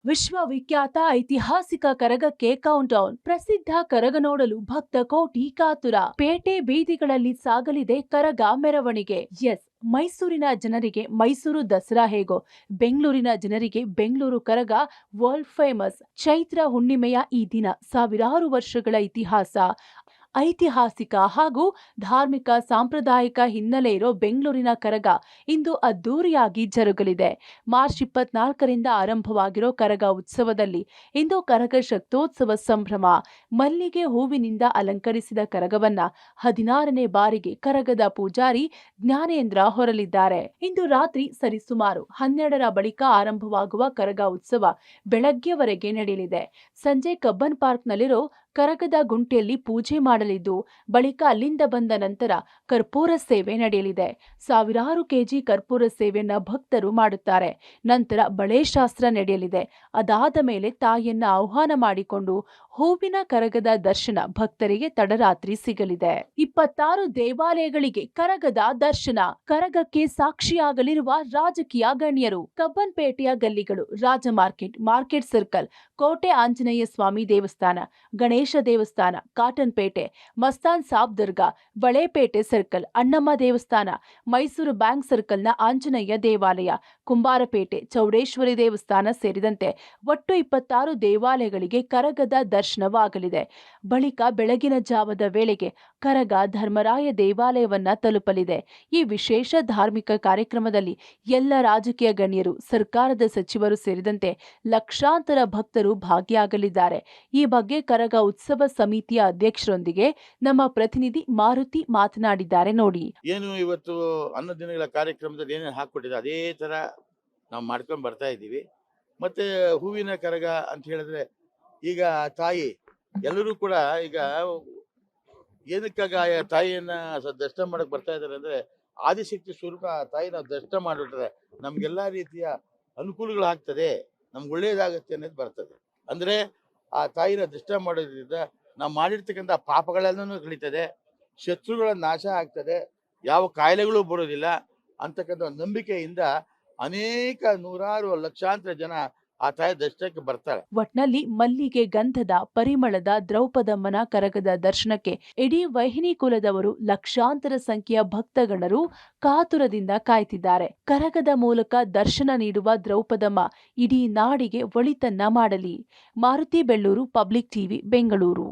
ವಿಶ್ವವಿಖ್ಯಾತ ಐತಿಹಾಸಿಕ ಕರಗಕ್ಕೆ ಕೌಂಟೌನ್. ಪ್ರಸಿದ್ಧ ಕರಗ ನೋಡಲು ಭಕ್ತ ಕೋಟಿ ಕಾತುರ. ಪೇಟೆ ಬೀದಿಗಳಲ್ಲಿ ಸಾಗಲಿದೆ ಕರಗ ಮೆರವಣಿಗೆ. ಎಸ್, ಮೈಸೂರಿನ ಜನರಿಗೆ ಮೈಸೂರು ದಸರಾ ಹೇಗೋ, ಬೆಂಗಳೂರಿನ ಜನರಿಗೆ ಬೆಂಗಳೂರು ಕರಗ ವರ್ಲ್ಡ್ ಫೇಮಸ್. ಚೈತ್ರ ಹುಣ್ಣಿಮೆಯ ಈ ದಿನ ಸಾವಿರಾರು ವರ್ಷಗಳ ಇತಿಹಾಸ, ಐತಿಹಾಸಿಕ ಹಾಗೂ ಧಾರ್ಮಿಕ ಸಾಂಪ್ರದಾಯಿಕ ಹಿನ್ನೆಲೆ ಇರೋ ಬೆಂಗಳೂರಿನ ಕರಗ ಇಂದು ಅದ್ದೂರಿಯಾಗಿ ಜರುಗಲಿದೆ. ಮಾರ್ಚ್ 24ರಿಂದ ಆರಂಭವಾಗಿರೋ ಕರಗ ಉತ್ಸವದಲ್ಲಿ ಇಂದು ಕರಗ ಶಕ್ತೋತ್ಸವ ಸಂಭ್ರಮ. ಮಲ್ಲಿಗೆ ಹೂವಿನಿಂದ ಅಲಂಕರಿಸಿದ ಕರಗವನ್ನ 16ನೇ ಬಾರಿಗೆ ಕರಗದ ಪೂಜಾರಿ ಜ್ಞಾನೇಂದ್ರ ಹೊರಲಿದ್ದಾರೆ. ಇಂದು ರಾತ್ರಿ ಸರಿಸುಮಾರು 12ರ ಬಳಿಕ ಆರಂಭವಾಗುವ ಕರಗ ಉತ್ಸವ ಬೆಳಗ್ಗೆವರೆಗೆ ನಡೆಯಲಿದೆ. ಸಂಜೆ ಕಬ್ಬನ್ ಪಾರ್ಕ್ನಲ್ಲಿರೋ ಕರಗದ ಗುಂಟೆಯಲ್ಲಿ ಪೂಜೆ ಮಾಡಲಿದ್ದು, ಬಳಿಕ ಅಲ್ಲಿಂದ ಬಂದ ನಂತರ ಕರ್ಪೂರ ಸೇವೆ ನಡೆಯಲಿದೆ. ಸಾವಿರಾರು ಕೆಜಿ ಕರ್ಪೂರ ಸೇವೆಯನ್ನ ಭಕ್ತರು ಮಾಡುತ್ತಾರೆ. ನಂತರ ಬಳೆ ಶಾಸ್ತ್ರ ನಡೆಯಲಿದೆ. ಅದಾದ ಮೇಲೆ ತಾಯಿಯನ್ನ ಆಹ್ವಾನ ಮಾಡಿಕೊಂಡು ಹೂವಿನ ಕರಗದ ದರ್ಶನ ಭಕ್ತರಿಗೆ ತಡರಾತ್ರಿ ಸಿಗಲಿದೆ. 26 ದೇವಾಲಯಗಳಿಗೆ ಕರಗದ ದರ್ಶನ. ಕರಗಕ್ಕೆ ಸಾಕ್ಷಿಯಾಗಲಿರುವ ರಾಜಕೀಯ ಗಣ್ಯರು. ಕಬ್ಬನ್ಪೇಟೆಯ ಗಲ್ಲಿಗಳು, ರಾಜ ಮಾರ್ಕೆಟ್, ಮಾರ್ಕೆಟ್ ಸರ್ಕಲ್, ಕೋಟೆ ಆಂಜನೇಯ ಸ್ವಾಮಿ ದೇವಸ್ಥಾನ, ಗಣೇಶ ದೇವಸ್ಥಾನ, ಕಾಟನ್ ಪೇಟೆ, ಮಸ್ತಾನ್ ಸಾಬ್ ದರ್ಗಾ, ಬಳೆಪೇಟೆ ಸರ್ಕಲ್, ಅಣ್ಣಮ್ಮ ದೇವಸ್ಥಾನ, ಮೈಸೂರು ಬ್ಯಾಂಕ್ ಸರ್ಕಲ್ನ ಆಂಜನೇಯ ದೇವಾಲಯ, ಕುಂಬಾರಪೇಟೆ, ಚೌಡೇಶ್ವರಿ ದೇವಸ್ಥಾನ ಸೇರಿದಂತೆ ಒಟ್ಟು 26 ದೇವಾಲಯಗಳಿಗೆ ಕರಗದ ದರ್ಶನವಾಗಲಿದೆ. ಬಳಿಕ ಬೆಳಗಿನ ಜಾವದ ವೇಳೆಗೆ ಕರಗ ಧರ್ಮರಾಯ ದೇವಾಲಯವನ್ನ ತಲುಪಲಿದೆ. ಈ ವಿಶೇಷ ಧಾರ್ಮಿಕ ಕಾರ್ಯಕ್ರಮದಲ್ಲಿ ಎಲ್ಲ ರಾಜಕೀಯ ಗಣ್ಯರು, ಸರ್ಕಾರದ ಸಚಿವರು ಸೇರಿದಂತೆ ಲಕ್ಷಾಂತರ ಭಕ್ತರು ಭಾಗಿಯಾಗಲಿದ್ದಾರೆ. ಈ ಬಗ್ಗೆ ಕರಗ ಉತ್ಸವ ಸಮಿತಿಯ ಅಧ್ಯಕ್ಷರೊಂದಿಗೆ ನಮ್ಮ ಪ್ರತಿನಿಧಿ ಮಾರುತಿ ಮಾತನಾಡಿದ್ದಾರೆ ನೋಡಿ. ಏನು ಇವತ್ತು 11 ದಿನಗಳ ಕಾರ್ಯಕ್ರಮದಲ್ಲಿ ಏನೇನು ಹಾಕ್ಕೊಟ್ಟಿದೆ ಅದೇ ತರ ನಾವು ಮಾಡ್ಕೊಂಡು ಬರ್ತಾ ಇದ್ದೀವಿ. ಮತ್ತೆ ಹೂವಿನ ಕರಗ ಅಂತ ಹೇಳಿದ್ರೆ ಈಗ ತಾಯಿ ಎಲ್ಲರೂ ಕೂಡ ಈಗ ಏನಕ್ಕಾಗ ತಾಯಿಯನ್ನ ದರ್ಶನ ಮಾಡಕ್ ಬರ್ತಾ ಇದ್ದಾರೆ ಅಂದ್ರೆ ಆದಿಶಕ್ತಿ ಸ್ವರೂಪ ತಾಯಿ ನಾವು ದರ್ಶನ ಮಾಡಿಬಿಟ್ರೆ ನಮ್ಗೆಲ್ಲಾ ರೀತಿಯ ಅನುಕೂಲಗಳು ಆಗ್ತದೆ, ನಮ್ಗೆ ಒಳ್ಳೇದಾಗತ್ತೆ ಅನ್ನೋದು ಬರ್ತದೆ. ಅಂದ್ರೆ ಆ ತಾಯಿನ ದರ್ಶನ ಮಾಡೋದ್ರಿಂದ ನಾವು ಮಾಡಿರ್ತಕ್ಕಂಥ ಪಾಪಗಳೆಲ್ಲನೂ ಕಳೀತದೆ, ಶತ್ರುಗಳ ನಾಶ ಆಗ್ತದೆ, ಯಾವ ಕಾಯಿಲೆಗಳು ಬರೋದಿಲ್ಲ ಅಂತಕ್ಕಂಥ ನಂಬಿಕೆಯಿಂದ ಅನೇಕ ನೂರಾರು ಲಕ್ಷಾಂತರ ಜನ ಆ ತಾಯಿ ದರ್ಶನಕ್ಕೆ ಬರ್ತಾರೆ. ಒಟ್ನಲ್ಲಿ ಮಲ್ಲಿಗೆ ಗಂಧದ ಪರಿಮಳದ ದ್ರೌಪದಮ್ಮನ ಕರಗದ ದರ್ಶನಕ್ಕೆ ಇಡೀ ವಹಿನಿ ಕುಲದವರು ಲಕ್ಷಾಂತರ ಸಂಖ್ಯೆಯ ಭಕ್ತಗಣರು ಕಾತುರದಿಂದ ಕಾಯ್ತಿದ್ದಾರೆ. ಕರಗದ ಮೂಲಕ ದರ್ಶನ ನೀಡುವ ದ್ರೌಪದಮ್ಮ ಇಡೀ ನಾಡಿಗೆ ಒಳಿತನ್ನ ಮಾಡಲಿ. Maruti Belluru, public TV, Bengaluru.